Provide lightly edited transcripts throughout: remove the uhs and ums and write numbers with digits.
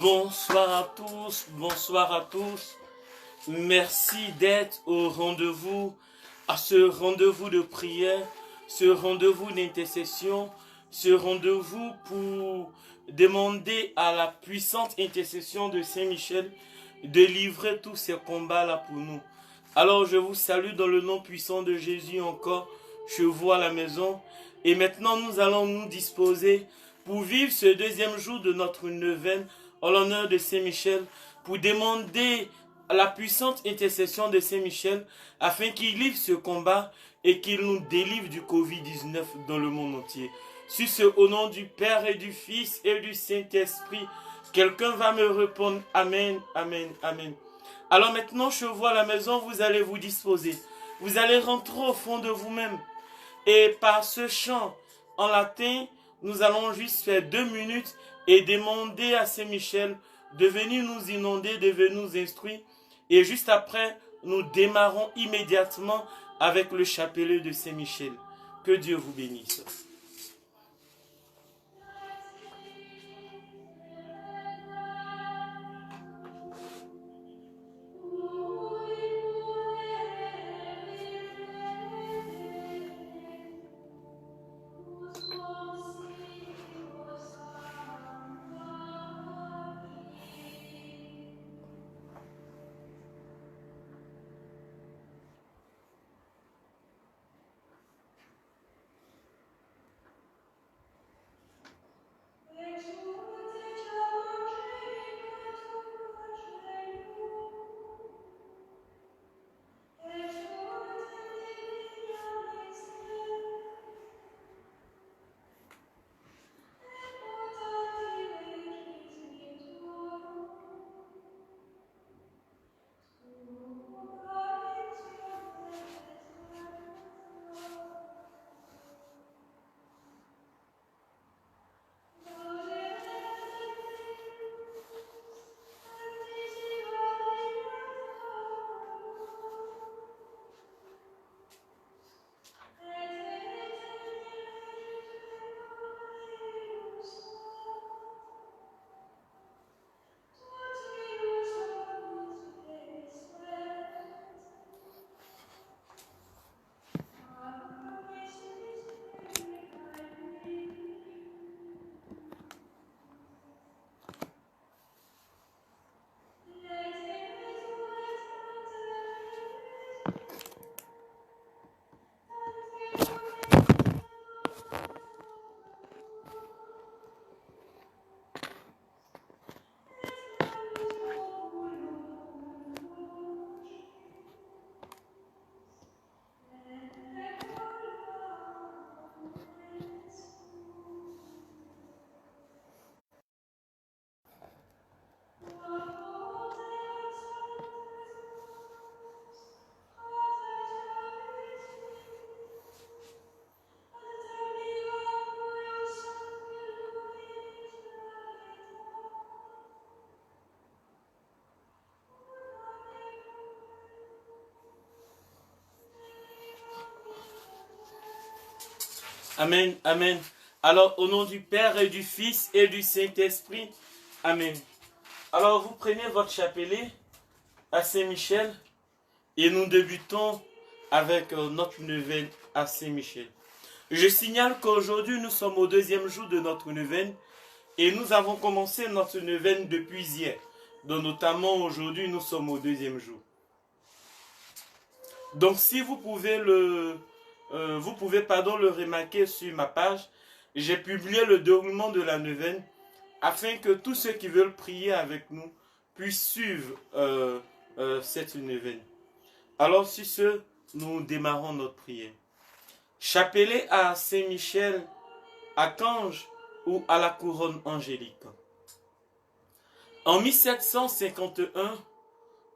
Bonsoir à tous, bonsoir à tous. Merci d'être au rendez-vous, à ce rendez-vous de prière, ce rendez-vous d'intercession, ce rendez-vous pour demander à la puissante intercession de Saint-Michel de livrer tous ces combats-là pour nous. Alors je vous salue dans le nom puissant de Jésus encore, je vois à la maison. Et maintenant nous allons nous disposer pour vivre ce deuxième jour de notre neuvaine en l'honneur de Saint-Michel, pour demander à la puissante intercession de Saint-Michel afin qu'il livre ce combat et qu'il nous délivre du Covid-19 dans le monde entier. Sur ce, au nom du Père et du Fils et du Saint-Esprit, quelqu'un va me répondre Amen, Amen, Amen. Alors maintenant, je vois à la maison, vous allez vous disposer. Vous allez rentrer au fond de vous-même. Et par ce chant en latin, nous allons juste faire 2 minutes et demander à Saint-Michel de venir nous inonder, de venir nous instruire. Et juste après, nous démarrons immédiatement avec le chapelet de Saint-Michel. Que Dieu vous bénisse. Amen, Amen. Alors, au nom du Père et du Fils et du Saint-Esprit, Amen. Alors, vous prenez votre chapelet à Saint-Michel et nous débutons avec notre neuvaine à Saint-Michel. Je signale qu'aujourd'hui, nous sommes au 2e jour de notre neuvaine et nous avons commencé notre neuvaine depuis hier. Donc, notamment aujourd'hui, nous sommes au 2e jour. Donc, si vous pouvez le remarquer sur ma page, j'ai publié le déroulement de la neuvaine afin que tous ceux qui veulent prier avec nous puissent suivre cette neuvaine. Alors, sur ce, nous démarrons notre prière. Chapelet à Saint-Michel, archange ou à la couronne angélique. En 1751,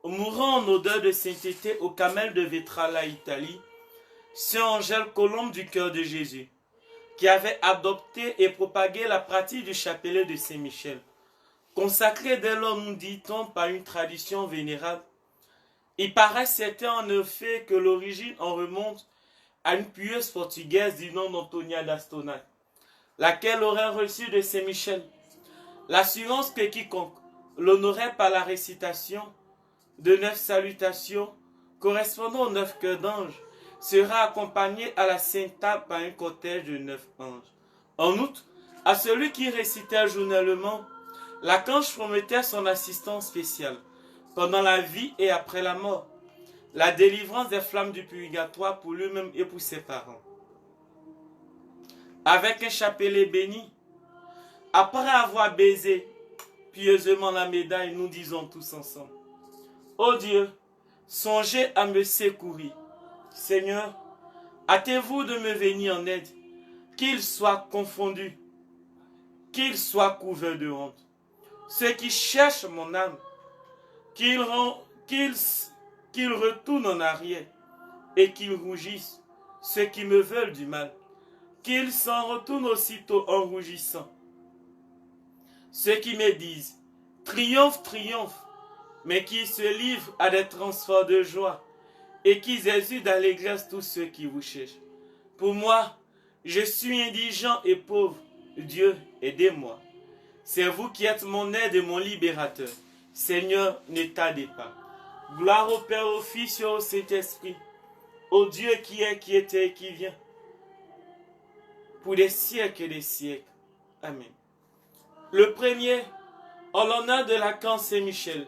mourant en odeur de sainteté au Carmel de Vetralla, Italie, Saint Angèle Colombe du cœur de Jésus, qui avait adopté et propagé la pratique du chapelet de Saint-Michel, consacré dès lors, nous dit-on, par une tradition vénérable. Il paraît certain en effet que l'origine en remonte à une pieuse portugaise du nom d'Antonia d'Astona, laquelle aurait reçu de Saint-Michel l'assurance que quiconque l'honorait par la récitation de 9 salutations correspondant aux 9 cœurs d'anges sera accompagné à la Sainte Table par un cortège de 9 anges. En outre, à celui qui récitait journellement, l'archange promettait son assistance spéciale pendant la vie et après la mort, la délivrance des flammes du purgatoire pour lui-même et pour ses parents. Avec un chapelet béni, après avoir baisé pieusement la médaille, nous disons tous ensemble: Ô Dieu, songez à me secourir. Seigneur, hâtez-vous de me venir en aide, qu'il soit confondu, qu'il soit couvert de honte. Ceux qui cherchent mon âme, qu'ils retournent en arrière et qu'ils rougissent. Ceux qui me veulent du mal, qu'ils s'en retournent aussitôt en rougissant. Ceux qui me disent triomphe, triomphe, mais qui se livrent à des transports de joie et qui exultent d'allégresse tous ceux qui vous cherchent. Pour moi, je suis indigent et pauvre. Dieu, aidez-moi. C'est vous qui êtes mon aide et mon libérateur. Seigneur, ne tardez pas. Gloire au Père, au Fils et au Saint-Esprit, au Dieu qui est, qui était et qui vient, pour des siècles et des siècles. Amen. Le premier, en l'honneur de l'archange Saint-Michel,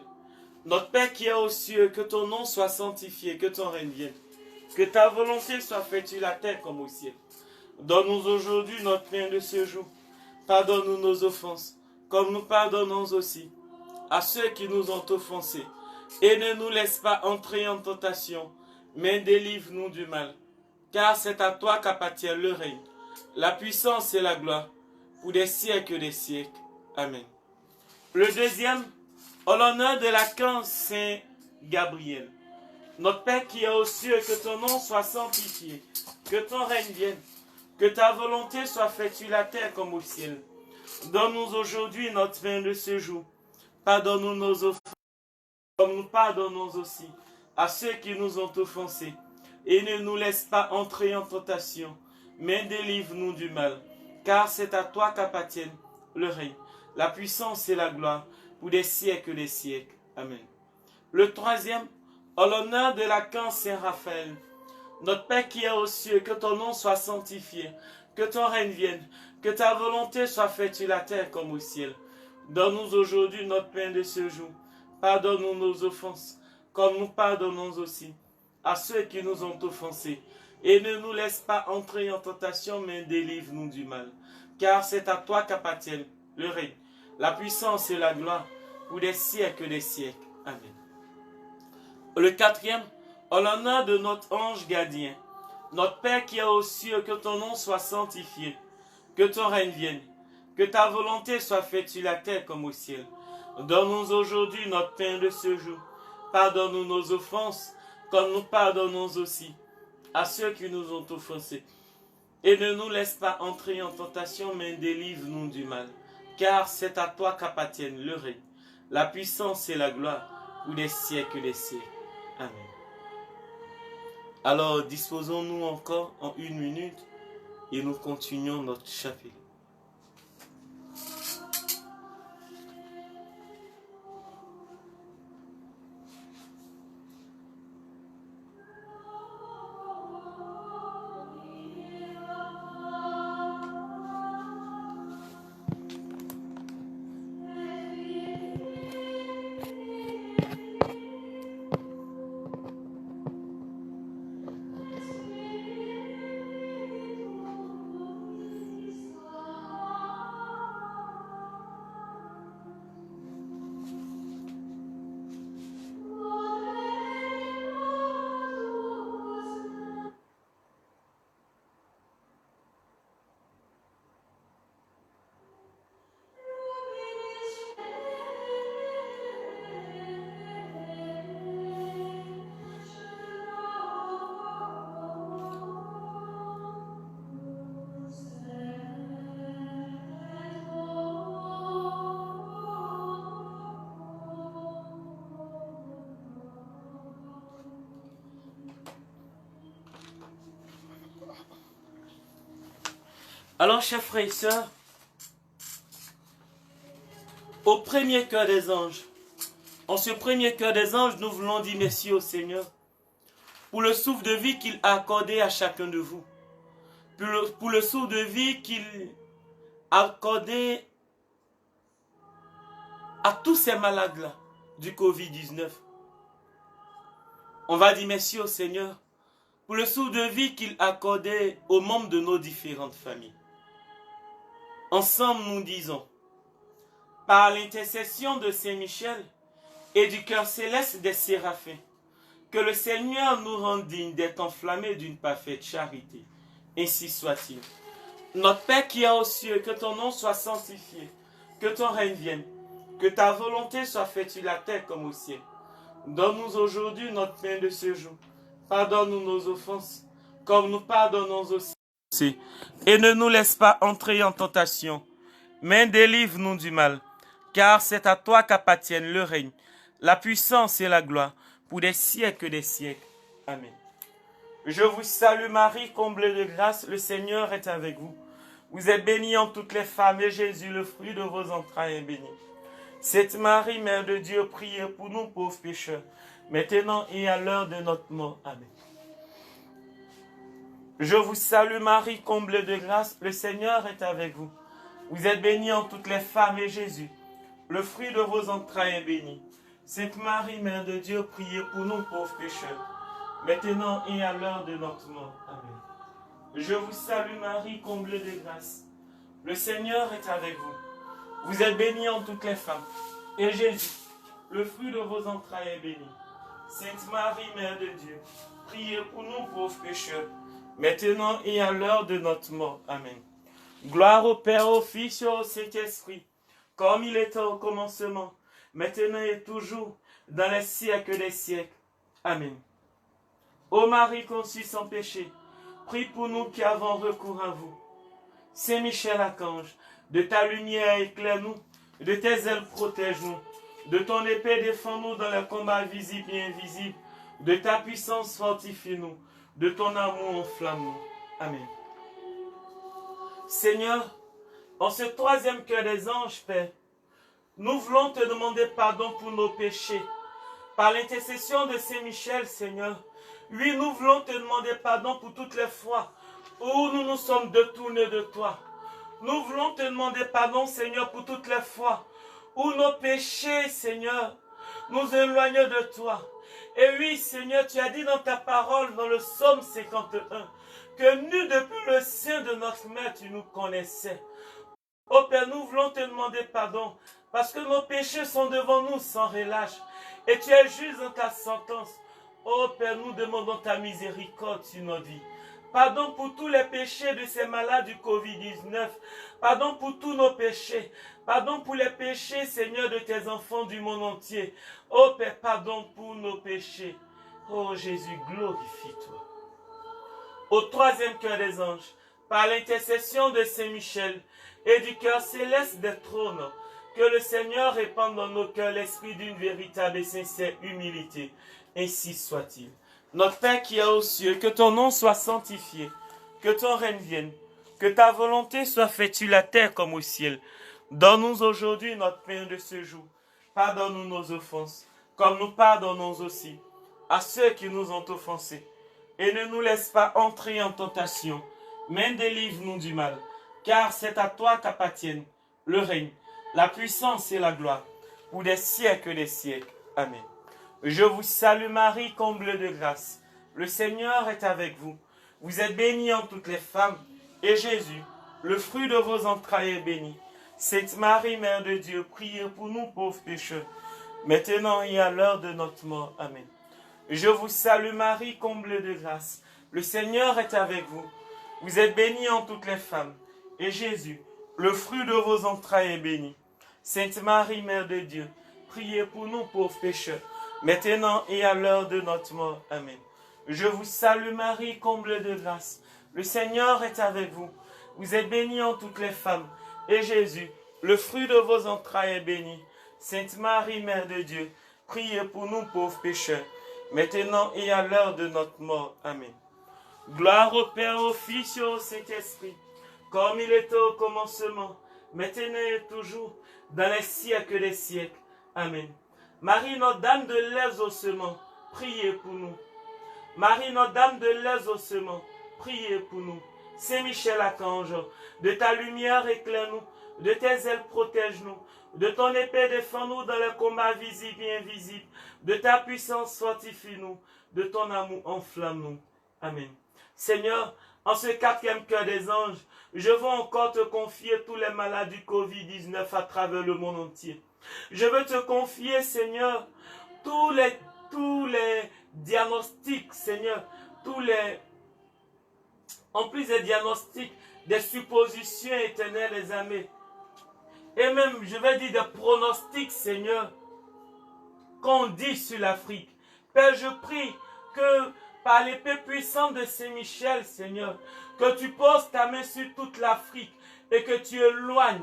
notre Père qui est aux cieux, que ton nom soit sanctifié, que ton règne vienne, que ta volonté soit faite sur la terre comme au ciel. Donne-nous aujourd'hui notre pain de ce jour. Pardonne-nous nos offenses, comme nous pardonnons aussi à ceux qui nous ont offensés. Et ne nous laisse pas entrer en tentation, mais délivre-nous du mal. Car c'est à toi qu'appartient le règne, la puissance et la gloire, pour des siècles et des siècles. Amen. Le deuxième, en l'honneur de l'archange Saint Gabriel. Notre Père qui est aux cieux, que ton nom soit sanctifié, que ton règne vienne, que ta volonté soit faite sur la terre comme au ciel. Donne-nous aujourd'hui notre pain de ce jour. Pardonne-nous nos offenses, comme nous pardonnons aussi à ceux qui nous ont offensés. Et ne nous laisse pas entrer en tentation, mais délivre-nous du mal. Car c'est à toi qu'appartiennent le règne, la puissance et la gloire, pour des siècles et des siècles. Amen. Le troisième, en l'honneur de l'archange Saint Raphaël. Notre Père qui est aux cieux, que ton nom soit sanctifié, que ton règne vienne, que ta volonté soit faite sur la terre comme au ciel. Donne-nous aujourd'hui notre pain de ce jour. Pardonne-nous nos offenses, comme nous pardonnons aussi à ceux qui nous ont offensés. Et ne nous laisse pas entrer en tentation, mais délivre-nous du mal. Car c'est à toi qu'appartiennent le règne, la puissance et la gloire, pour des siècles et des siècles. Amen. Le quatrième, en l'honneur de notre ange gardien. Notre Père qui est aux cieux, que ton nom soit sanctifié, que ton règne vienne, que ta volonté soit faite sur la terre comme au ciel. Donne-nous aujourd'hui notre pain de ce jour. Pardonne-nous nos offenses, comme nous pardonnons aussi à ceux qui nous ont offensés. Et ne nous laisse pas entrer en tentation, mais délivre-nous du mal. Car c'est à toi qu'appartiennent le règne, la puissance et la gloire, pour des siècles et des siècles. Amen. Alors disposons-nous encore en 1 minute et nous continuons notre chapelet. Alors, chers frères et sœurs, au premier cœur des anges, en ce premier cœur des anges, nous voulons dire merci au Seigneur pour le souffle de vie qu'il a accordé à chacun de vous. Pour le souffle de vie qu'il a accordé à tous ces malades-là du Covid-19. On va dire merci au Seigneur pour le souffle de vie qu'il a accordé aux membres de nos différentes familles. Ensemble, nous disons, par l'intercession de Saint-Michel et du cœur céleste des séraphins, que le Seigneur nous rende dignes d'être enflammés d'une parfaite charité. Ainsi soit-il. Notre Père qui est aux cieux, que ton nom soit sanctifié, que ton règne vienne, que ta volonté soit faite sur la terre comme au ciel. Donne-nous aujourd'hui notre pain de ce jour. Pardonne-nous nos offenses, comme nous pardonnons aussi. Et ne nous laisse pas entrer en tentation, mais délivre-nous du mal. Car c'est à toi qu'appartiennent le règne, la puissance et la gloire, pour des siècles et des siècles. Amen. Je vous salue Marie, comblée de grâce, le Seigneur est avec vous. Vous êtes bénie en toutes les femmes, et Jésus, le fruit de vos entrailles, est béni. Sainte Marie, Mère de Dieu, priez pour nous pauvres pécheurs, maintenant et à l'heure de notre mort. Amen. Je vous salue Marie, comblée de grâce, le Seigneur est avec vous. Vous êtes bénie en toutes les femmes, et Jésus, le fruit de vos entrailles, est béni. Sainte Marie, Mère de Dieu, priez pour nous pauvres pécheurs, maintenant et à l'heure de notre mort. Amen. Je vous salue Marie, comblée de grâce. Le Seigneur est avec vous. Vous êtes bénie en toutes les femmes. Et Jésus, le fruit de vos entrailles, est béni. Sainte Marie, Mère de Dieu, priez pour nous pauvres pécheurs, maintenant et à l'heure de notre mort. Amen. Gloire au Père, au Fils et au Saint-Esprit, comme il était au commencement, maintenant et toujours, dans les siècles des siècles. Amen. Ô Marie conçue sans péché, prie pour nous qui avons recours à vous. Saint Michel Archange, de ta lumière éclaire-nous, de tes ailes protège-nous, de ton épée défends-nous dans les combats visibles et invisibles, de ta puissance fortifie-nous, de ton amour enflamme-nous. Amen. Seigneur, en ce troisième cœur des anges, Père, nous voulons te demander pardon pour nos péchés. Par l'intercession de Saint Michel, Seigneur, oui, nous voulons te demander pardon pour toutes les fois où nous nous sommes détournés de toi. Nous voulons te demander pardon, Seigneur, pour toutes les fois où nos péchés, Seigneur, nous éloignent de toi. Et oui, Seigneur, tu as dit dans ta parole, dans le psaume 51, que nul depuis le sein de notre mère, tu nous connaissais. Oh Père, nous voulons te demander pardon, parce que nos péchés sont devant nous sans relâche. Et tu es juste dans ta sentence. Oh Père, nous demandons ta miséricorde sur nos vies. Pardon pour tous les péchés de ces malades du Covid-19. Pardon pour tous nos péchés. Pardon pour les péchés, Seigneur, de tes enfants du monde entier. Oh Père, pardon pour nos péchés. Oh Jésus, glorifie-toi. Au troisième cœur des anges, par l'intercession de Saint Michel et du cœur céleste des trônes, que le Seigneur répande dans nos cœurs l'esprit d'une véritable et sincère humilité. Ainsi soit-il. Notre Père qui est aux cieux, que ton nom soit sanctifié, que ton règne vienne, que ta volonté soit faite sur la terre comme au ciel. Donne-nous aujourd'hui notre pain de ce jour. Pardonne-nous nos offenses, comme nous pardonnons aussi à ceux qui nous ont offensés. Et ne nous laisse pas entrer en tentation, mais délivre-nous du mal. Car c'est à toi qu'appartiennent le règne, la puissance et la gloire, pour des siècles et des siècles. Amen. Je vous salue Marie, comblée de grâce. Le Seigneur est avec vous. Vous êtes bénie en toutes les femmes, et Jésus, le fruit de vos entrailles, est béni. Sainte Marie, Mère de Dieu, priez pour nous pauvres pécheurs, maintenant et à l'heure de notre mort. Amen. Je vous salue Marie, comblée de grâce. Le Seigneur est avec vous. Vous êtes bénie en toutes les femmes, et Jésus, le fruit de vos entrailles, est béni. Sainte Marie, Mère de Dieu, priez pour nous pauvres pécheurs, maintenant et à l'heure de notre mort. Amen. Je vous salue Marie, comblée de grâce. Le Seigneur est avec vous. Vous êtes bénie en toutes les femmes, et Jésus, le fruit de vos entrailles, est béni. Sainte Marie, Mère de Dieu, priez pour nous pauvres pécheurs, maintenant et à l'heure de notre mort. Amen. Gloire au Père, au Fils et au Saint-Esprit, comme il était au commencement, maintenant et toujours, dans les siècles des siècles. Amen. Marie, Notre-Dame de l'exaucement, priez pour nous. Marie, Notre-Dame de l'exaucement, priez pour nous. Saint Michel Archange, de ta lumière éclaire-nous, de tes ailes protège-nous, de ton épée défends-nous dans les combats visibles et invisibles, de ta puissance fortifie-nous, de ton amour enflamme-nous. Amen. Seigneur, en ce quatrième cœur des anges, je veux encore te confier tous les malades du Covid-19 à travers le monde entier. Je veux te confier, Seigneur, tous les diagnostics, Seigneur, en plus des diagnostics, des suppositions éternelles et aimées. Et même, je vais dire des pronostics, Seigneur, qu'on dit sur l'Afrique. Père, je prie que par l'épée puissante de Saint-Michel, Seigneur, que tu poses ta main sur toute l'Afrique et que tu éloignes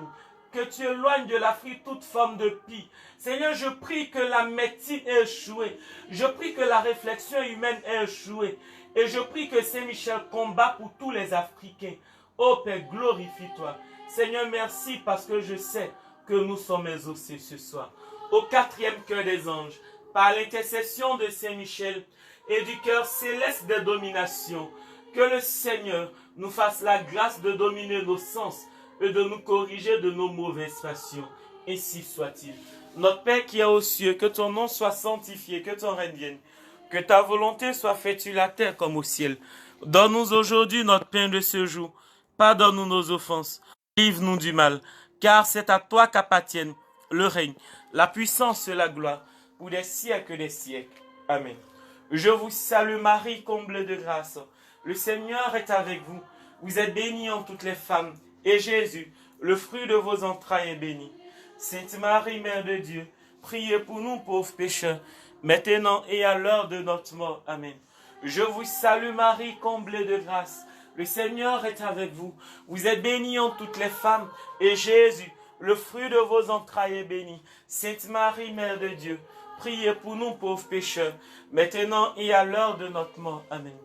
de l'Afrique toute forme de pis. Seigneur, je prie que la médecine ait échoué. Je prie que la réflexion humaine ait échoué. Et je prie que Saint-Michel combat pour tous les Africains. Oh Père, glorifie-toi. Seigneur, merci parce que je sais que nous sommes exaucés ce soir. Au quatrième cœur des anges, par l'intercession de Saint-Michel et du cœur céleste de domination, que le Seigneur nous fasse la grâce de dominer nos sens et de nous corriger de nos mauvaises passions. Ainsi soit-il. Notre Père qui est aux cieux, que ton nom soit sanctifié, que ton règne vienne, que ta volonté soit faite sur la terre comme au ciel. Donne-nous aujourd'hui notre pain de ce jour. Pardonne-nous nos offenses. Livre-nous du mal, car c'est à toi qu'appartiennent le règne, la puissance et la gloire, pour des siècles et des siècles. Amen. Je vous salue Marie, comblée de grâce. Le Seigneur est avec vous. Vous êtes bénie en toutes les femmes, et Jésus, le fruit de vos entrailles, est béni. Sainte Marie, Mère de Dieu, priez pour nous pauvres pécheurs, maintenant et à l'heure de notre mort. Amen. Je vous salue Marie, comblée de grâce. Le Seigneur est avec vous. Vous êtes bénie en toutes les femmes, et Jésus, le fruit de vos entrailles, est béni. Sainte Marie, Mère de Dieu, priez pour nous pauvres pécheurs, maintenant et à l'heure de notre mort. Amen.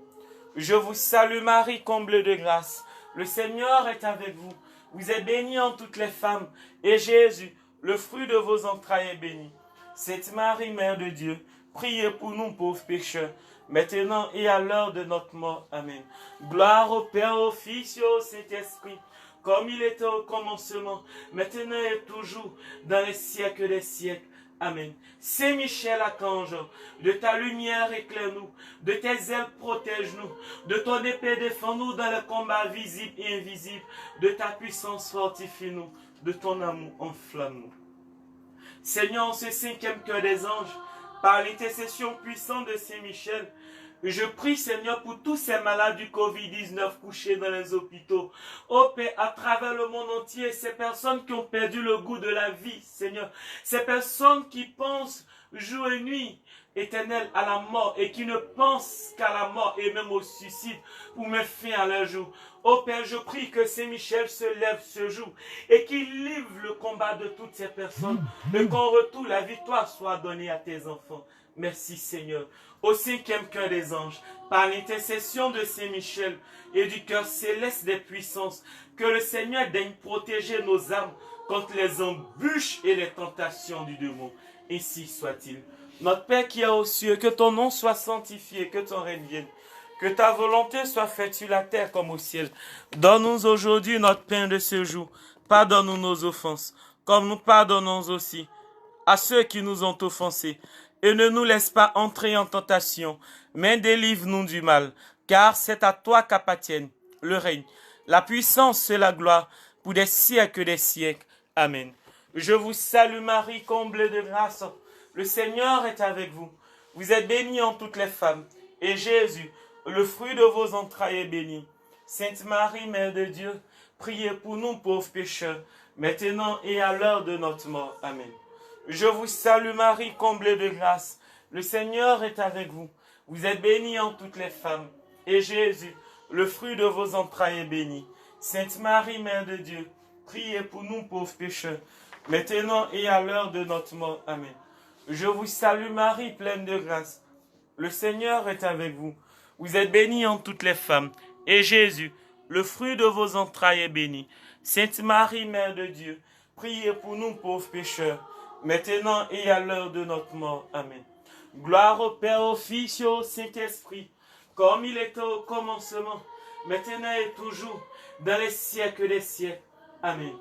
Je vous salue Marie, comblée de grâce. Le Seigneur est avec vous. Vous êtes bénie en toutes les femmes, et Jésus, le fruit de vos entrailles, est béni. Sainte Marie, Mère de Dieu, priez pour nous pauvres pécheurs, maintenant et à l'heure de notre mort. Amen. Gloire au Père, au Fils et au Saint-Esprit, comme il était au commencement, maintenant et toujours, dans les siècles des siècles. Amen. Saint Michel Archange, de ta lumière éclaire-nous, de tes ailes protège-nous, de ton épée défends-nous dans le combat visible et invisible, de ta puissance fortifie-nous, de ton amour enflamme-nous. Seigneur, en ce cinquième cœur des anges, par l'intercession puissante de Saint Michel, je prie, Seigneur, pour tous ces malades du Covid-19 couchés dans les hôpitaux. Oh Père, à travers le monde entier, ces personnes qui ont perdu le goût de la vie, Seigneur. Ces personnes qui pensent jour et nuit, Éternel, à la mort et qui ne pensent qu'à la mort et même au suicide pour mettre fin à leur jour. Oh Père, je prie que Saint-Michel se lève ce jour et qu'il livre le combat de toutes ces personnes et qu'en retour la victoire soit donnée à tes enfants. Merci Seigneur. Au cinquième cœur des anges, par l'intercession de Saint-Michel et du cœur céleste des puissances, que le Seigneur daigne protéger nos âmes contre les embûches et les tentations du démon. Ainsi soit-il. Notre Père qui est aux cieux, que ton nom soit sanctifié, que ton règne vienne, que ta volonté soit faite sur la terre comme au ciel. Donne-nous aujourd'hui notre pain de ce jour. Pardonne-nous nos offenses, comme nous pardonnons aussi à ceux qui nous ont offensés. Et ne nous laisse pas entrer en tentation, mais délivre-nous du mal, car c'est à toi qu'appartiennent le règne, la puissance et la gloire, pour des siècles et des siècles. Amen. Je vous salue Marie, comblée de grâce. Le Seigneur est avec vous. Vous êtes bénie en toutes les femmes, et Jésus, le fruit de vos entrailles, est béni. Sainte Marie, Mère de Dieu, priez pour nous pauvres pécheurs, maintenant et à l'heure de notre mort. Amen. Je vous salue Marie, comblée de grâce. Le Seigneur est avec vous. Vous êtes bénie en toutes les femmes, et Jésus, le fruit de vos entrailles, est béni. Sainte Marie, Mère de Dieu, priez pour nous pauvres pécheurs, maintenant et à l'heure de notre mort. Amen. Je vous salue Marie, pleine de grâce. Le Seigneur est avec vous. Vous êtes bénie en toutes les femmes, et Jésus, le fruit de vos entrailles est béni. Sainte Marie, Mère de Dieu, priez pour nous pauvres pécheurs, maintenant et à l'heure de notre mort. Amen. Gloire au Père, au Fils et au Saint-Esprit, comme il était au commencement, maintenant et toujours, dans les siècles des siècles. Amen.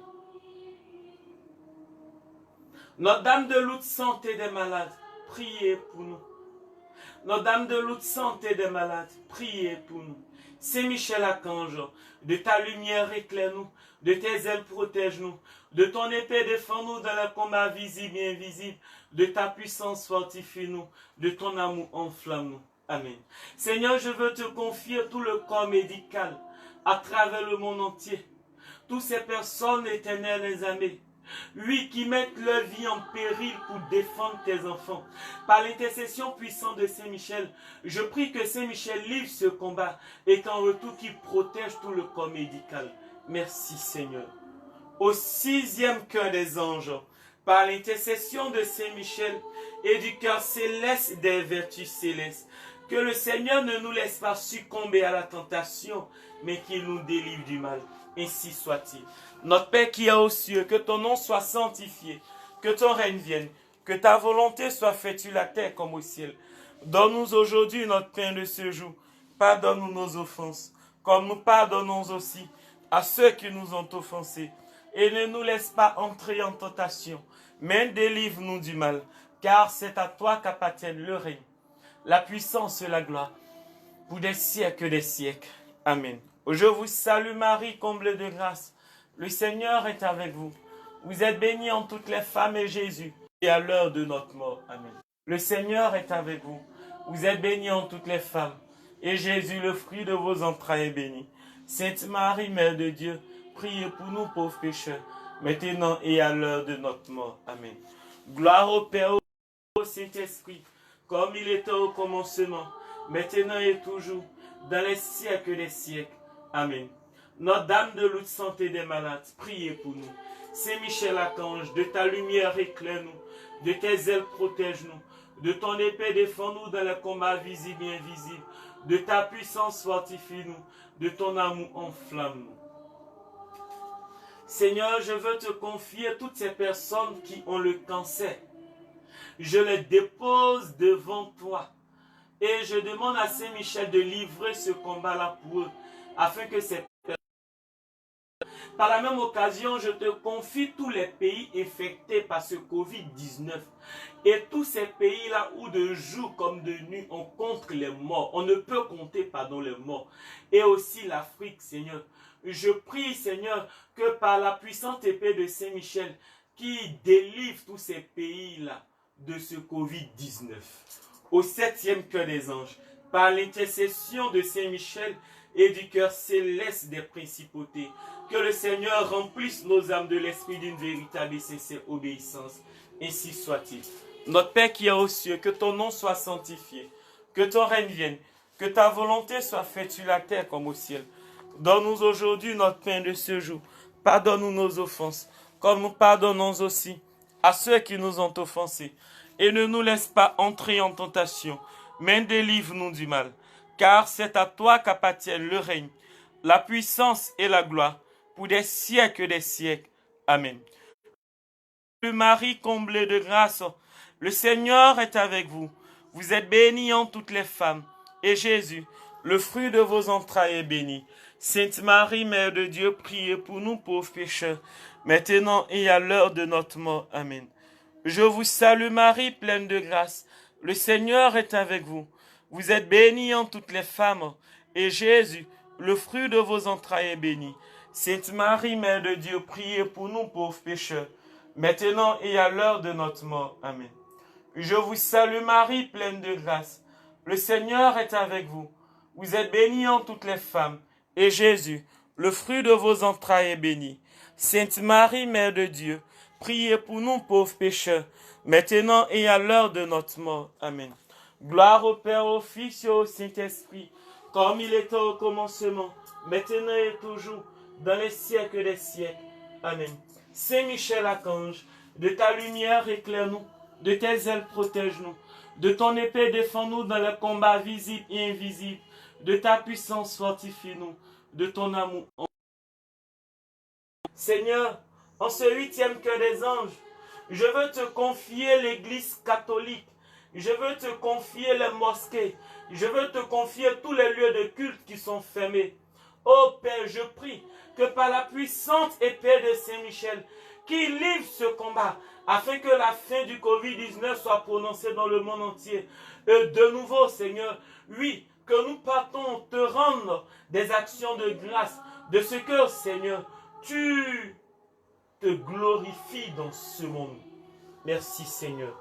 Notre-Dame de Lourdes, santé des malades, priez pour nous. Notre-Dame de Lourdes, santé des malades, priez pour nous. Saint-Michel-Archange, de ta lumière éclaire-nous, de tes ailes protège-nous, de ton épée défends-nous dans le combat visible et invisible, de ta puissance fortifie-nous, de ton amour enflamme-nous. Amen. Seigneur, je veux te confier tout le corps médical à travers le monde entier. Toutes ces personnes éternelles et aimées, oui, qui mettent leur vie en péril pour défendre tes enfants. Par l'intercession puissante de Saint-Michel, je prie que Saint-Michel livre ce combat et qu'en retour qu'il protège tout le corps médical. Merci Seigneur. Au 6e cœur des anges, par l'intercession de Saint-Michel et du cœur céleste des vertus célestes, que le Seigneur ne nous laisse pas succomber à la tentation, mais qu'il nous délivre du mal. Ainsi soit-il. Notre Père qui est aux cieux, que ton nom soit sanctifié, que ton règne vienne, que ta volonté soit faite sur la terre comme au ciel. Donne-nous aujourd'hui notre pain de ce jour. Pardonne-nous nos offenses, comme nous pardonnons aussi à ceux qui nous ont offensés. Et ne nous laisse pas entrer en tentation, mais délivre-nous du mal, car c'est à toi qu'appartiennent le règne, la puissance et la gloire, pour des siècles des siècles. Amen. Je vous salue Marie, comblée de grâce. Le Seigneur est avec vous. Vous êtes bénie en toutes les femmes et Jésus, et à l'heure de notre mort. Amen. Le Seigneur est avec vous. Vous êtes bénie en toutes les femmes, et Jésus, le fruit de vos entrailles, est béni. Sainte Marie, Mère de Dieu, priez pour nous pauvres pécheurs, maintenant et à l'heure de notre mort. Amen. Gloire au Père, au Saint-Esprit, comme il était au commencement, maintenant et toujours, dans les siècles des siècles. Amen. Notre-Dame de Lourdes, santé des malades, priez pour nous. Saint-Michel-Archange, de ta lumière éclaire-nous, de tes ailes protège-nous, de ton épée défends-nous dans le combat visible et invisible, de ta puissance fortifie-nous, de ton amour enflamme-nous. Seigneur, je veux te confier toutes ces personnes qui ont le cancer. Je les dépose devant toi. Et je demande à Saint-Michel de livrer ce combat-là pour eux, afin que ces personnes... Par la même occasion, je te confie tous les pays infectés par ce Covid-19. Et tous ces pays-là où de jour comme de nuit, on compte les morts. On ne peut compter, pardon, les morts. Et aussi l'Afrique, Seigneur. Je prie, Seigneur, que par la puissante épée de Saint-Michel, qui délivre tous ces pays-là de ce Covid-19. Au 7e cœur des anges, par l'intercession de Saint-Michel et du cœur céleste des principautés, que le Seigneur remplisse nos âmes de l'esprit d'une véritable et sincère obéissance. Ainsi soit-il. Notre Père qui est aux cieux, que ton nom soit sanctifié, que ton règne vienne, que ta volonté soit faite sur la terre comme au ciel. Donne-nous aujourd'hui notre pain de ce jour. Pardonne-nous nos offenses, comme nous pardonnons aussi à ceux qui nous ont offensés. Et ne nous laisse pas entrer en tentation, mais délivre-nous du mal. Car c'est à toi qu'appartiennent le règne, la puissance et la gloire, pour des siècles des siècles. Amen. Marie, comblée de grâce, le Seigneur est avec vous. Vous êtes bénie en toutes les femmes, et Jésus, le fruit de vos entrailles, est béni. Sainte Marie, Mère de Dieu, priez pour nous pauvres pécheurs, maintenant et à l'heure de notre mort. Amen. Je vous salue Marie, pleine de grâce. Le Seigneur est avec vous. Vous êtes bénie en toutes les femmes, et Jésus, le fruit de vos entrailles, est béni. Sainte Marie, Mère de Dieu, priez pour nous pauvres pécheurs, maintenant et à l'heure de notre mort. Amen. Je vous salue Marie, pleine de grâce. Le Seigneur est avec vous. Vous êtes bénie en toutes les femmes, et Jésus, le fruit de vos entrailles, est béni. Sainte Marie, Mère de Dieu, priez pour nous pauvres pécheurs, maintenant et à l'heure de notre mort. Amen. Gloire au Père, au Fils et au Saint-Esprit, comme il était au commencement, maintenant et toujours, dans les siècles des siècles. Amen. Saint-Michel-Archange, de ta lumière éclaire-nous, de tes ailes protège-nous, de ton épée défends-nous dans le combat visible et invisible, de ta puissance fortifie-nous, de ton amour. Seigneur, en ce 8e cœur des anges, je veux te confier l'Église catholique. Je veux te confier les mosquées. Je veux te confier tous les lieux de culte qui sont fermés. Ô Père, je prie que par la puissante épée de Saint-Michel, qui livre ce combat, afin que la fin du Covid-19 soit prononcée dans le monde entier. Et de nouveau, Seigneur, oui, que nous partons te rendre des actions de grâce, de ce que, Seigneur, tu te glorifies dans ce monde. Merci, Seigneur.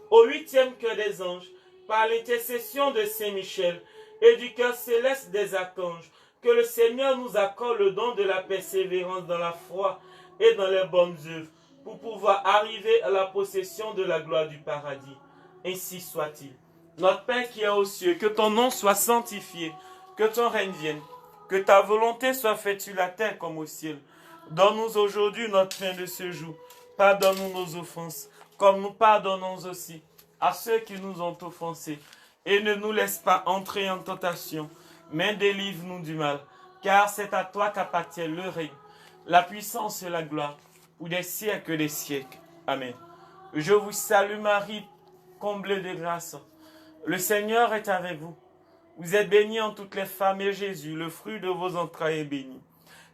Au 8e cœur des anges, par l'intercession de Saint-Michel et du cœur céleste des archanges, que le Seigneur nous accorde le don de la persévérance dans la foi et dans les bonnes œuvres, pour pouvoir arriver à la possession de la gloire du paradis. Ainsi soit-il. Notre Père qui est aux cieux, que ton nom soit sanctifié, que ton règne vienne, que ta volonté soit faite sur la terre comme au ciel. Donne-nous aujourd'hui notre pain de ce jour. Pardonne-nous nos offenses, comme nous pardonnons aussi à ceux qui nous ont offensés. Et ne nous laisse pas entrer en tentation, mais délivre-nous du mal, car c'est à toi qu'appartient le règne, la puissance et la gloire, pour des siècles et des siècles. Amen. Je vous salue Marie, comblée de grâce. Le Seigneur est avec vous. Vous êtes bénie en toutes les femmes et Jésus, le fruit de vos entrailles, est béni.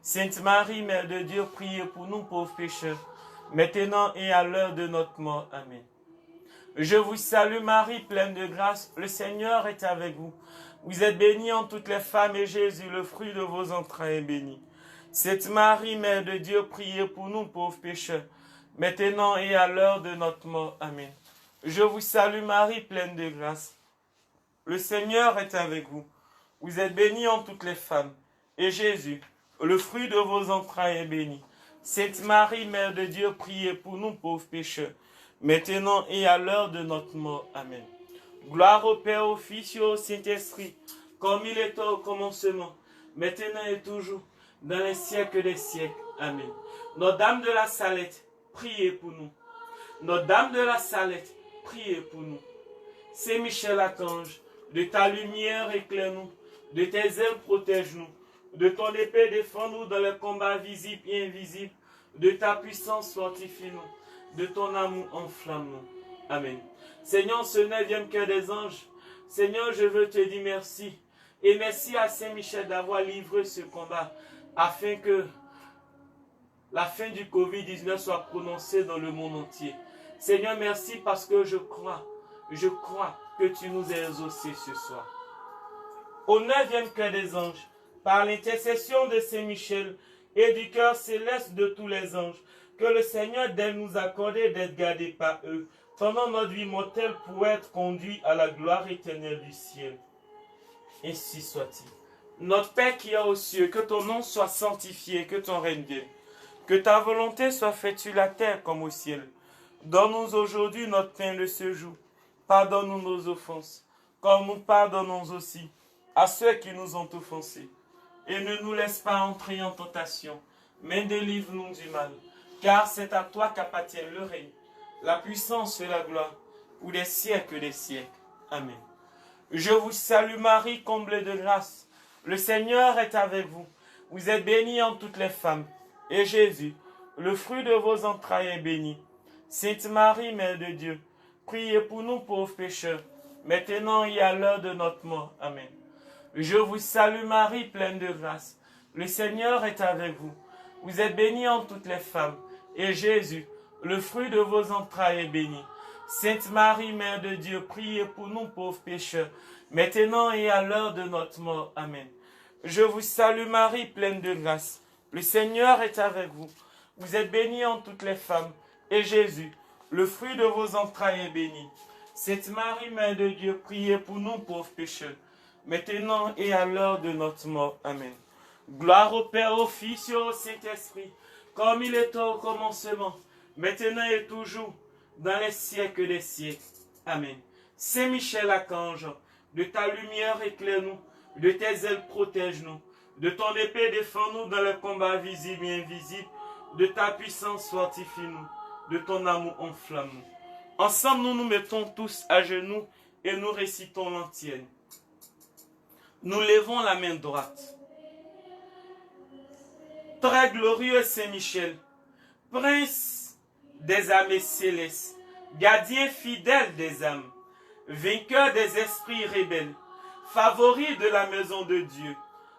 Sainte Marie, Mère de Dieu, priez pour nous pauvres pécheurs, maintenant et à l'heure de notre mort. Amen. Je vous salue Marie, pleine de grâce, le Seigneur est avec vous. Vous êtes bénie en toutes les femmes et Jésus, le fruit de vos entrailles, est béni. Sainte Marie, Mère de Dieu, priez pour nous pauvres pécheurs, maintenant et à l'heure de notre mort. Amen. Je vous salue Marie, pleine de grâce. Le Seigneur est avec vous. Vous êtes bénie en toutes les femmes, et Jésus, le fruit de vos entrailles, est béni. Sainte Marie, Mère de Dieu, priez pour nous pauvres pécheurs, maintenant et à l'heure de notre mort. Amen. Gloire au Père, au Fils et au Saint-Esprit, comme il était au commencement, maintenant et toujours, dans les siècles des siècles. Amen. Notre-Dame de la Salette, priez pour nous. Notre-Dame de la Salette, priez pour nous. Saint Michel Archange, de ta lumière éclaire-nous, de tes ailes protège-nous, de ton épée défends-nous dans les combats visibles et invisibles, de ta puissance fortifie-nous, de ton amour enflamme-nous. Amen. Seigneur, ce 9e cœur des anges, Seigneur, je veux te dire merci. Et merci à Saint Michel d'avoir livré ce combat, afin que la fin du Covid-19 soit prononcée dans le monde entier. Seigneur, merci parce que je crois que tu nous as exaucés ce soir. Au 9e cœur des anges, par l'intercession de Saint Michel et du cœur céleste de tous les anges, que le Seigneur daigne nous accorder d'être gardés par eux, pendant notre vie mortelle pour être conduits à la gloire éternelle du ciel. Ainsi soit-il. Notre Père qui est aux cieux, que ton nom soit sanctifié, que ton règne vienne, que ta volonté soit faite sur la terre comme au ciel. Donne-nous aujourd'hui notre pain de ce jour. Pardonne-nous nos offenses, comme nous pardonnons aussi à ceux qui nous ont offensés. Et ne nous laisse pas entrer en tentation, mais délivre-nous du mal. Car c'est à toi qu'appartient le règne, la puissance et la gloire, pour des siècles des siècles. Amen. Je vous salue Marie, comblée de grâce. Le Seigneur est avec vous. Vous êtes bénie en toutes les femmes. Et Jésus, le fruit de vos entrailles, est béni. Sainte Marie, Mère de Dieu, priez pour nous pauvres pécheurs, maintenant et à l'heure de notre mort. Amen. Je vous salue Marie, pleine de grâce. Le Seigneur est avec vous. Vous êtes bénie en toutes les femmes. Et Jésus, le fruit de vos entrailles, est béni. Sainte Marie, Mère de Dieu, priez pour nous pauvres pécheurs, maintenant et à l'heure de notre mort. Amen. Je vous salue Marie, pleine de grâce. Le Seigneur est avec vous. Vous êtes bénie en toutes les femmes. Et Jésus, le fruit de vos entrailles, est béni. Sainte Marie, Mère de Dieu, priez pour nous pauvres pécheurs, maintenant et à l'heure de notre mort. Amen. Gloire au Père, au Fils et au Saint-Esprit, comme il était au commencement, maintenant et toujours, dans les siècles des siècles. Amen. Saint Michel Archange, de ta lumière éclaire-nous, de tes ailes protège-nous, de ton épée défends-nous dans les combats visibles et invisibles, de ta puissance fortifie-nous, de ton amour enflamme-nous. Ensemble, nous nous mettons tous à genoux et nous récitons l'antienne. Nous levons la main droite. Très glorieux Saint-Michel, prince des armées célestes, gardien fidèle des âmes, vainqueur des esprits rebelles, favori de la maison de Dieu,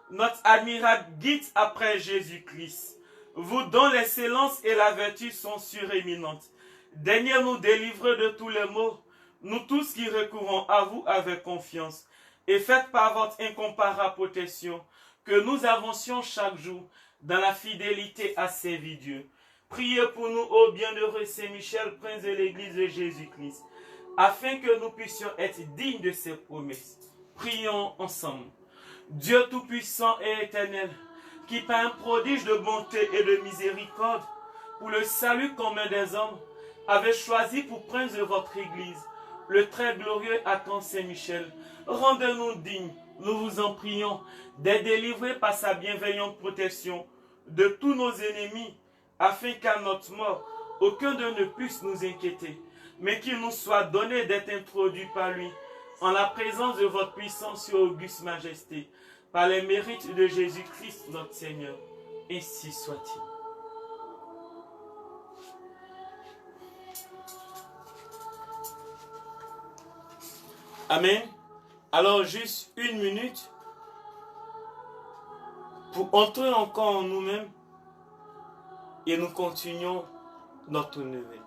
notre admirable guide après Jésus-Christ, vous dont l'excellence et la vertu sont suréminentes, daignez nous délivrer de tous les maux, nous tous qui recourons à vous avec confiance, et faites par votre incomparable protection que nous avancions chaque jour dans la fidélité à servir Dieu. Priez pour nous, ô bienheureux Saint-Michel, prince de l'Église de Jésus-Christ, afin que nous puissions être dignes de ses promesses. Prions ensemble. Dieu Tout-Puissant et Éternel, qui par un prodige de bonté et de miséricorde, pour le salut commun des hommes, avait choisi pour prince de votre Église le très glorieux Archange Saint-Michel, rendez-nous dignes, nous vous en prions, d'être délivrés par sa bienveillante protection de tous nos ennemis, afin qu'à notre mort, aucun d'eux ne puisse nous inquiéter, mais qu'il nous soit donné d'être introduit par lui, en la présence de votre puissance et auguste majesté, par les mérites de Jésus-Christ notre Seigneur. Ainsi soit-il. Amen. Alors juste une minute pour entrer encore en nous-mêmes et nous continuons notre nouvelle.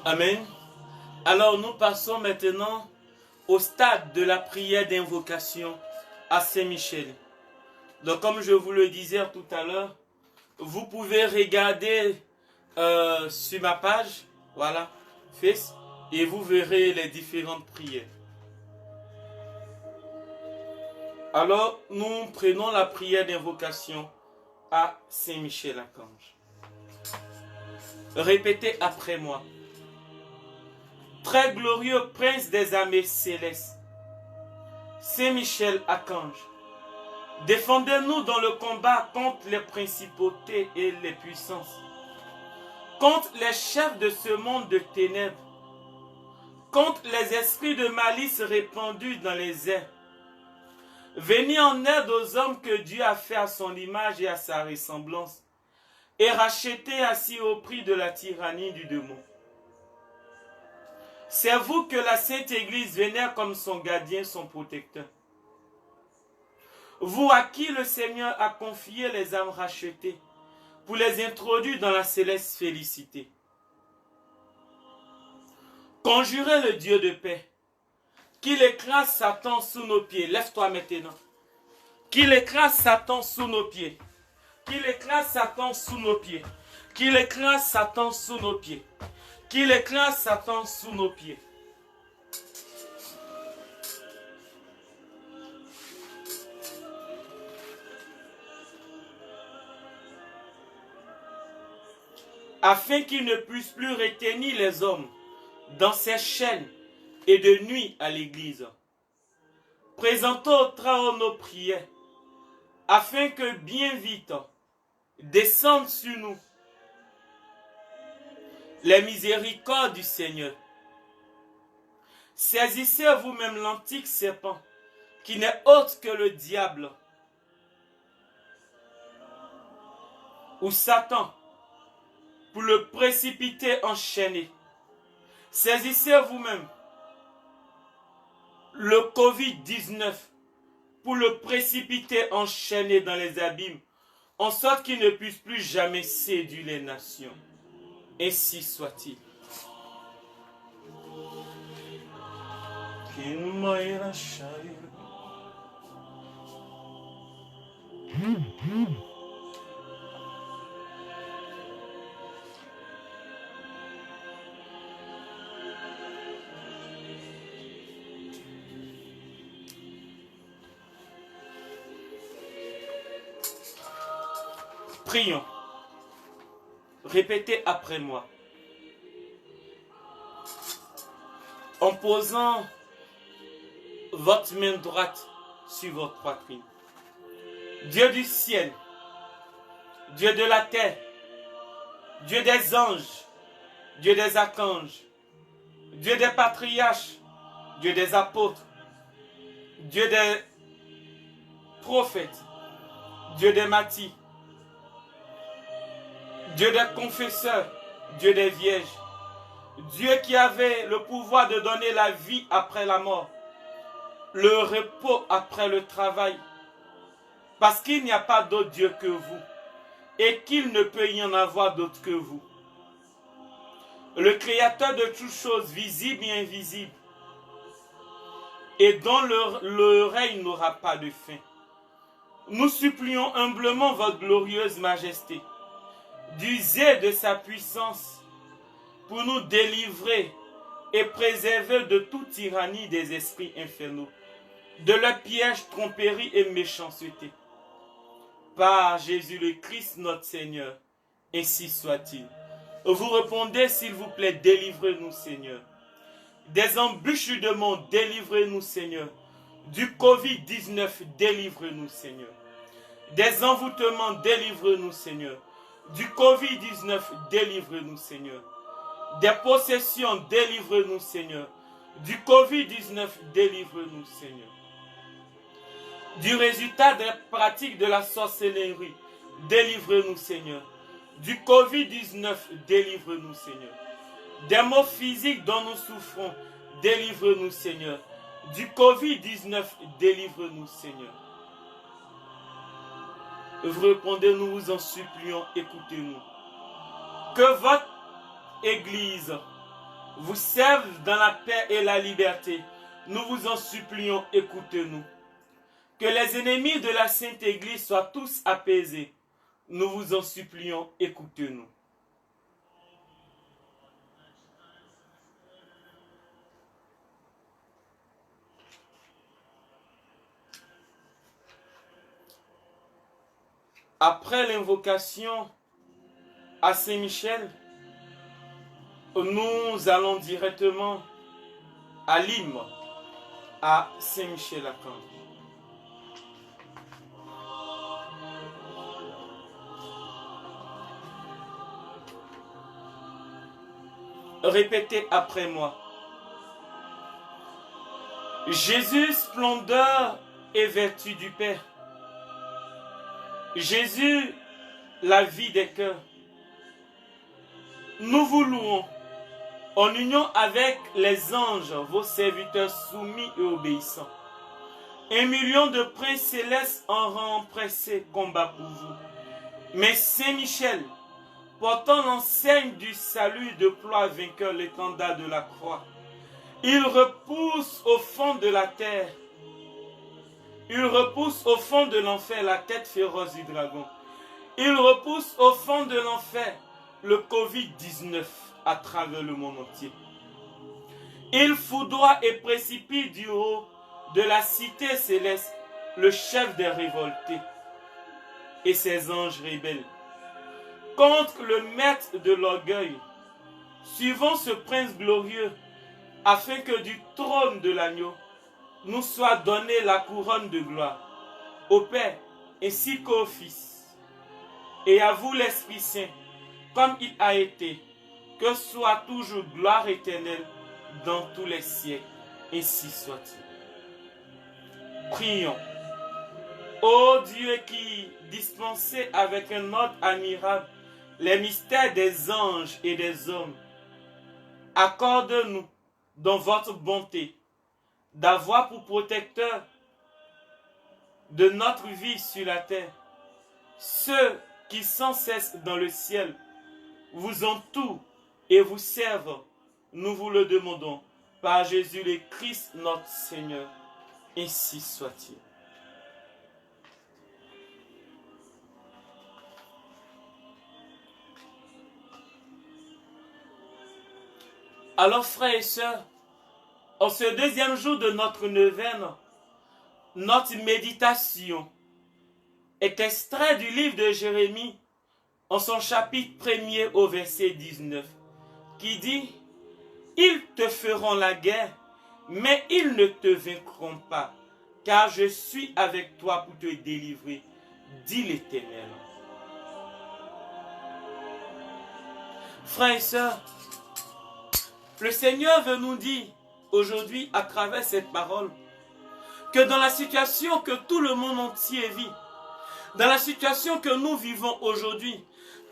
Amen. Alors nous passons maintenant au stade de la prière d'invocation à Saint-Michel. Donc comme je vous le disais tout à l'heure, vous pouvez regarder sur ma page, voilà, Face, et vous verrez les différentes prières. Alors nous prenons la prière d'invocation à Saint-Michel Archange. Répétez après moi. Très glorieux prince des armées célestes, Saint-Michel Archange, Défendez-nous dans le combat contre les principautés et les puissances, contre les chefs de ce monde de ténèbres, contre les esprits de malice répandus dans les airs. Venez en aide aux hommes que Dieu a fait à son image et à sa ressemblance, et rachetés assis au prix de la tyrannie du démon. C'est vous que la Sainte Église vénère comme son gardien, son protecteur. Vous à qui le Seigneur a confié les âmes rachetées pour les introduire dans la céleste félicité. Conjurez le Dieu de paix, qu'il écrase Satan sous nos pieds. Lève-toi maintenant. Qu'il écrase Satan sous nos pieds. Qu'il écrase Satan sous nos pieds. Qu'il écrase Satan sous nos pieds. Qu'il écrase Satan sous nos pieds. Afin qu'il ne puisse plus retenir les hommes dans ses chaînes et de nuit à l'église. Présentons au Très-Haut nos prières, afin que bien vite descendent sur nous les miséricordes du Seigneur. Saisissez vous-même l'antique serpent, qui n'est autre que le diable, ou Satan, pour le précipiter enchaîné. Saisissez vous-même le Covid-19 pour le précipiter enchaîné dans les abîmes, en sorte qu'il ne puisse plus jamais séduire les nations. Ainsi soit-il. Prions. Répétez après moi. En posant votre main droite sur votre poitrine. Dieu du ciel, Dieu de la terre, Dieu des anges, Dieu des archanges, Dieu des patriarches, Dieu des apôtres, Dieu des prophètes, Dieu des martyrs, Dieu des confesseurs, Dieu des vierges, Dieu qui avait le pouvoir de donner la vie après la mort, le repos après le travail, parce qu'il n'y a pas d'autre Dieu que vous, et qu'il ne peut y en avoir d'autre que vous. Le Créateur de toutes choses visibles et invisibles, et dont le règne n'aura pas de fin. Nous supplions humblement votre glorieuse majesté, d'user de sa puissance pour nous délivrer et préserver de toute tyrannie des esprits infernaux, de leurs pièges, tromperies et méchanceté. Par Jésus le Christ notre Seigneur, ainsi soit-il. Vous répondez s'il vous plaît, délivrez-nous Seigneur. Des embûches de monde, délivrez-nous Seigneur. Du Covid-19, délivrez-nous Seigneur. Des envoûtements, délivrez-nous Seigneur. Du Covid-19, délivrez-nous Seigneur. Des possessions, délivrez-nous Seigneur. Du Covid-19, délivrez-nous Seigneur. Du résultat des pratiques de la sorcellerie, délivrez-nous Seigneur. Du Covid-19, délivrez-nous Seigneur. Des maux physiques dont nous souffrons, délivrez-nous Seigneur. Du Covid-19, délivrez-nous Seigneur. Vous répondez, nous vous en supplions, écoutez-nous. Que votre Église vous serve dans la paix et la liberté. Nous vous en supplions, écoutez-nous. Que les ennemis de la Sainte Église soient tous apaisés. Nous vous en supplions, écoutez-nous. Après l'invocation à Saint-Michel, nous allons directement à l'hymne à Saint-Michel-Archange. Répétez après moi. Jésus, splendeur et vertu du Père. Jésus, la vie des cœurs. Nous vous louons en union avec les anges, vos serviteurs soumis et obéissants. 1 million de princes célestes en rang pressé combat pour vous. Mais Saint-Michel, portant l'enseigne du salut, déploie vainqueur l'étendard de la croix. Il repousse au fond de la terre, il repousse au fond de l'enfer la tête féroce du dragon. Il repousse au fond de l'enfer le Covid-19 à travers le monde entier. Il foudroie et précipite du haut de la cité céleste le chef des révoltés et ses anges rebelles contre le maître de l'orgueil, suivant ce prince glorieux, afin que du trône de l'agneau nous soit donnée la couronne de gloire, au Père ainsi qu'au Fils, et à vous l'Esprit Saint, comme il a été, que soit toujours gloire éternelle dans tous les siècles, ainsi soit-il. Prions. Ô Dieu qui dispensez avec un ordre admirable les mystères des anges et des hommes, accorde-nous dans votre bonté d'avoir pour protecteur de notre vie sur la terre ceux qui sans cesse dans le ciel vous entourent et vous servent. Nous vous le demandons par Jésus le Christ notre Seigneur. Ainsi soit-il. Alors frères et sœurs, en ce deuxième jour de notre neuvaine, notre méditation est extrait du livre de Jérémie en son chapitre 1er au verset 19 qui dit « Ils te feront la guerre, mais ils ne te vaincront pas, car je suis avec toi pour te délivrer, dit l'Éternel. » Frères et sœurs, le Seigneur veut nous dire aujourd'hui à travers cette parole que dans la situation que tout le monde entier vit, dans la situation que nous vivons aujourd'hui,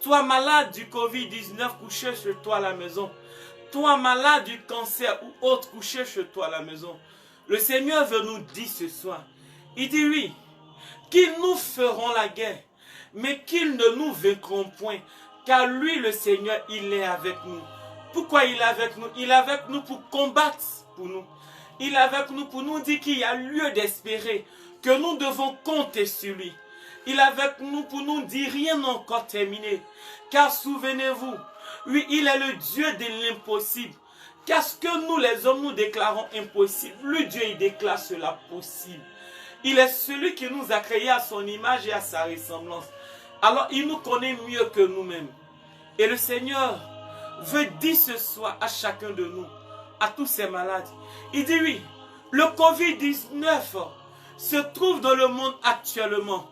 toi malade du Covid-19 couché chez toi à la maison, toi malade du cancer ou autre couché chez toi à la maison, le Seigneur veut nous dire ce soir, il dit oui, qu'ils nous feront la guerre, mais qu'ils ne nous vaincront point, car lui le Seigneur, il est avec nous. Pourquoi il est avec nous? Il est avec nous pour combattre pour nous. Il est avec nous pour nous dire qu'il y a lieu d'espérer, que nous devons compter sur lui. Il est avec nous pour nous dire rien n'est encore terminé. Car souvenez-vous, lui, il est le Dieu de l'impossible. Car ce que nous les hommes nous déclarons impossible, lui Dieu il déclare cela possible. Il est celui qui nous a créés à son image et à sa ressemblance. Alors il nous connaît mieux que nous-mêmes. Et le Seigneur veut dire ce soir à chacun de nous, à tous ces malades, il dit oui, le Covid-19 se trouve dans le monde actuellement.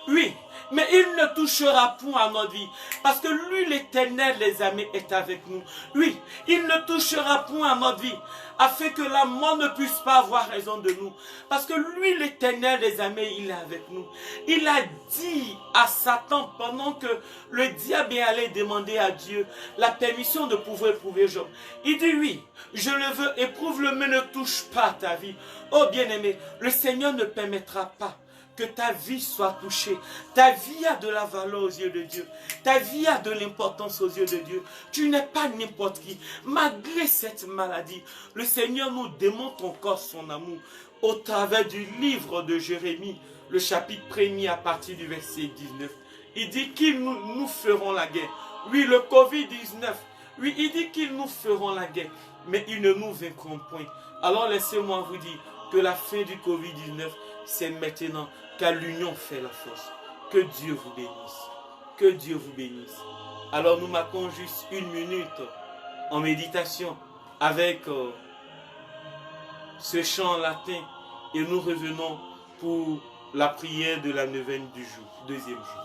Oui, mais il ne touchera point à notre vie. Parce que lui, l'Éternel, les amis, est avec nous. Oui, il ne touchera point à notre vie. Afin que la mort ne puisse pas avoir raison de nous. Parce que lui, l'Éternel, les amis, il est avec nous. Il a dit à Satan, pendant que le diable est allé demander à Dieu la permission de pouvoir éprouver Job. Il dit oui, je le veux, éprouve-le, mais ne touche pas à ta vie. Oh bien-aimé, le Seigneur ne permettra pas que ta vie soit touchée. Ta vie a de la valeur aux yeux de Dieu. Ta vie a de l'importance aux yeux de Dieu. Tu n'es pas n'importe qui. Malgré cette maladie, le Seigneur nous démontre encore son amour au travers du livre de Jérémie, le chapitre 1er à partir du verset 19. Il dit qu'ils nous feront la guerre. Oui, le Covid-19. Oui, il dit qu'ils nous feront la guerre, mais ils ne nous vaincront point. Alors laissez-moi vous dire que la fin du Covid-19, c'est maintenant, car l'union fait la force. Que Dieu vous bénisse. Que Dieu vous bénisse. Alors nous marquons juste 1 minute en méditation avec ce chant latin et nous revenons pour la prière de la neuvaine du jour, deuxième jour.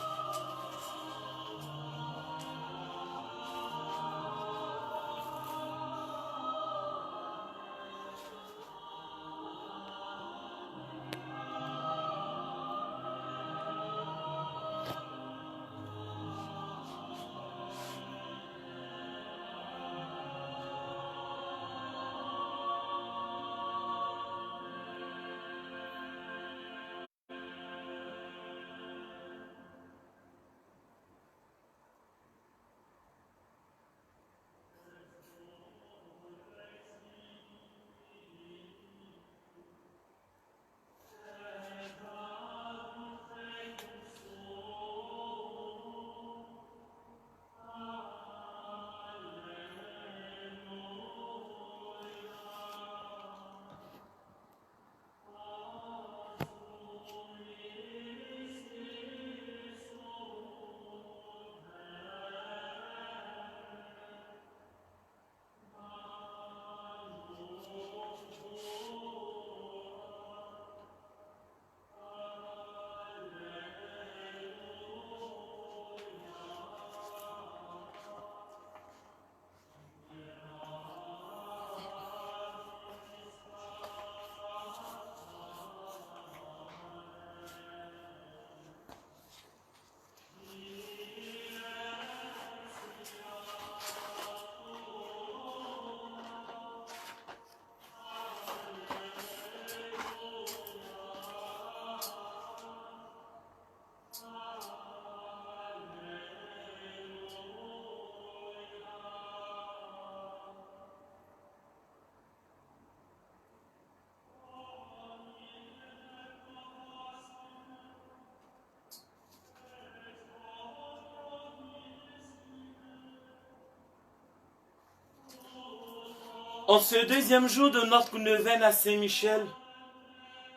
En ce deuxième jour de notre neuvaine à Saint-Michel,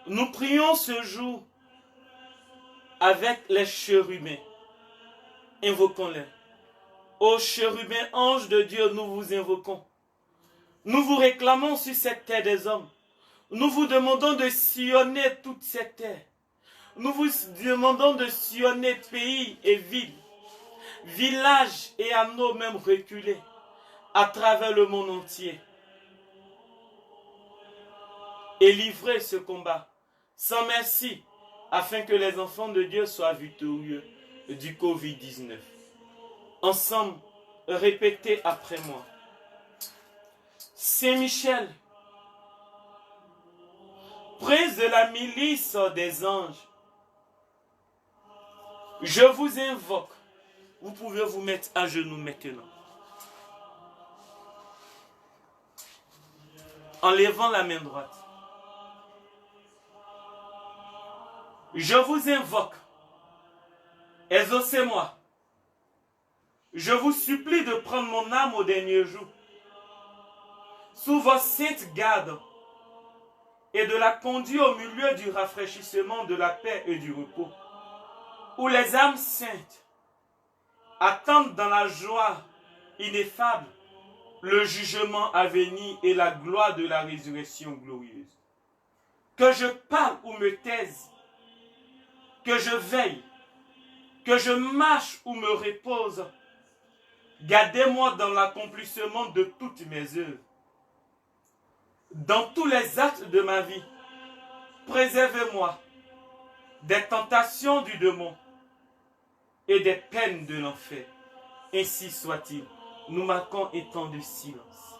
nous prions ce jour avec les chérubins. Invoquons-les. Ô chérubins, anges de Dieu, nous vous invoquons. Nous vous réclamons sur cette terre des hommes. Nous vous demandons de sillonner toute cette terre. Nous vous demandons de sillonner pays et villes, villages et anneaux même reculés, à travers le monde entier. Et livrer ce combat sans merci, afin que les enfants de Dieu soient victorieux du Covid-19. Ensemble, répétez après moi. Saint-Michel, prince de la milice des anges, je vous invoque. Vous pouvez vous mettre à genoux maintenant. En levant la main droite. Je vous invoque. Exaucez-moi. Je vous supplie de prendre mon âme au dernier jour. Sous vos saintes gardes et de la conduire au milieu du rafraîchissement, de la paix et du repos, où les âmes saintes attendent dans la joie ineffable le jugement à venir et la gloire de la résurrection glorieuse. Que je parle ou me taise, que je veille, que je marche ou me repose, gardez-moi dans l'accomplissement de toutes mes œuvres. Dans tous les actes de ma vie, préservez-moi des tentations du démon et des peines de l'enfer. Ainsi soit-il. Nous marquons un temps de silence.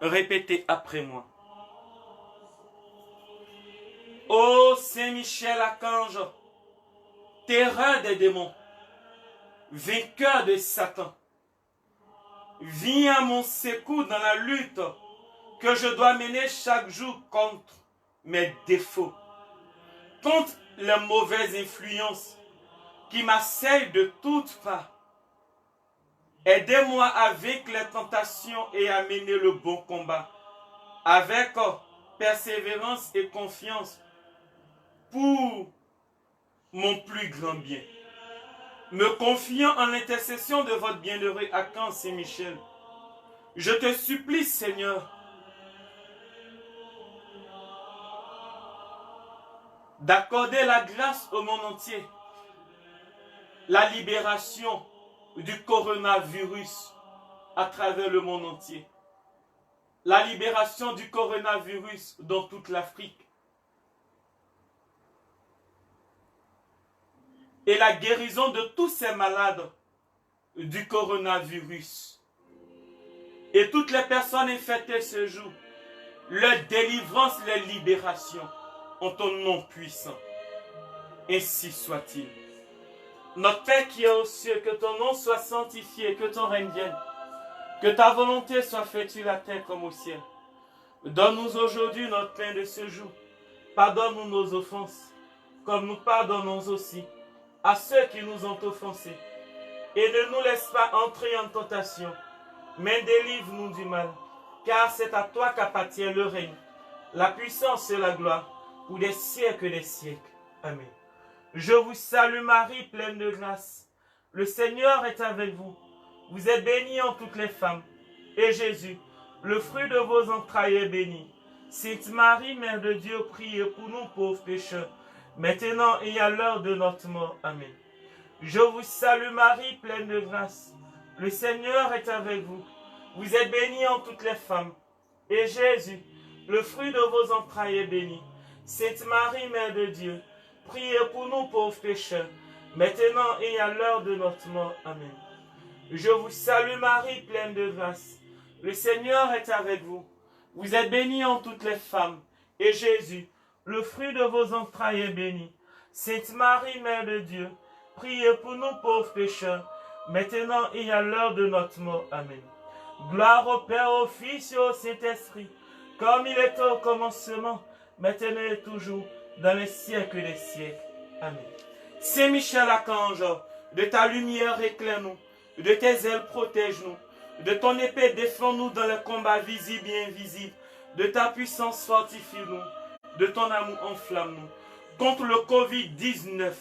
Répétez après moi. Ô Saint-Michel Archange, terreur des démons, vainqueur de Satan, viens à mon secours dans la lutte que je dois mener chaque jour contre mes défauts, contre les mauvaises influences qui m'assaillent de toutes parts. Aidez-moi à vaincre les tentations et à mener le bon combat avec persévérance et confiance pour mon plus grand bien. Me confiant en l'intercession de votre bienheureux Archange Saint-Michel, je te supplie, Seigneur, d'accorder la grâce au monde entier, la libération du coronavirus à travers le monde entier, la libération du coronavirus dans toute l'Afrique et la guérison de tous ces malades du coronavirus et toutes les personnes infectées ce jour, leur délivrance, leur libération en ton nom puissant. Ainsi soit-il. Notre Père qui est aux cieux, que ton nom soit sanctifié, que ton règne vienne, que ta volonté soit faite sur la terre comme au ciel. Donne-nous aujourd'hui notre pain de ce jour. Pardonne-nous nos offenses, comme nous pardonnons aussi à ceux qui nous ont offensés. Et ne nous laisse pas entrer en tentation, mais délivre-nous du mal, car c'est à toi qu'appartient le règne, la puissance et la gloire, pour des siècles et des siècles. Amen. Je vous salue Marie, pleine de grâce. Le Seigneur est avec vous. Vous êtes bénie en toutes les femmes. Et Jésus, le fruit de vos entrailles, est béni. Sainte Marie, Mère de Dieu, priez pour nous pauvres pécheurs, maintenant et à l'heure de notre mort. Amen. Je vous salue Marie, pleine de grâce. Le Seigneur est avec vous. Vous êtes bénie en toutes les femmes. Et Jésus, le fruit de vos entrailles, est béni. Sainte Marie, Mère de Dieu, priez pour nous pauvres pécheurs, maintenant et à l'heure de notre mort. Amen. Je vous salue Marie, pleine de grâce. Le Seigneur est avec vous. Vous êtes bénie en toutes les femmes. Et Jésus, le fruit de vos entrailles, est béni. Sainte Marie, Mère de Dieu, priez pour nous pauvres pécheurs, maintenant et à l'heure de notre mort. Amen. Gloire au Père, au Fils et au Saint-Esprit, comme il était au commencement, maintenant et toujours, dans les siècles des siècles. Amen. Saint Michel Archange, de ta lumière éclaire-nous, de tes ailes protège-nous, de ton épée défends-nous dans les combats visibles et invisibles, de ta puissance fortifie-nous, de ton amour enflamme-nous. Contre le Covid-19,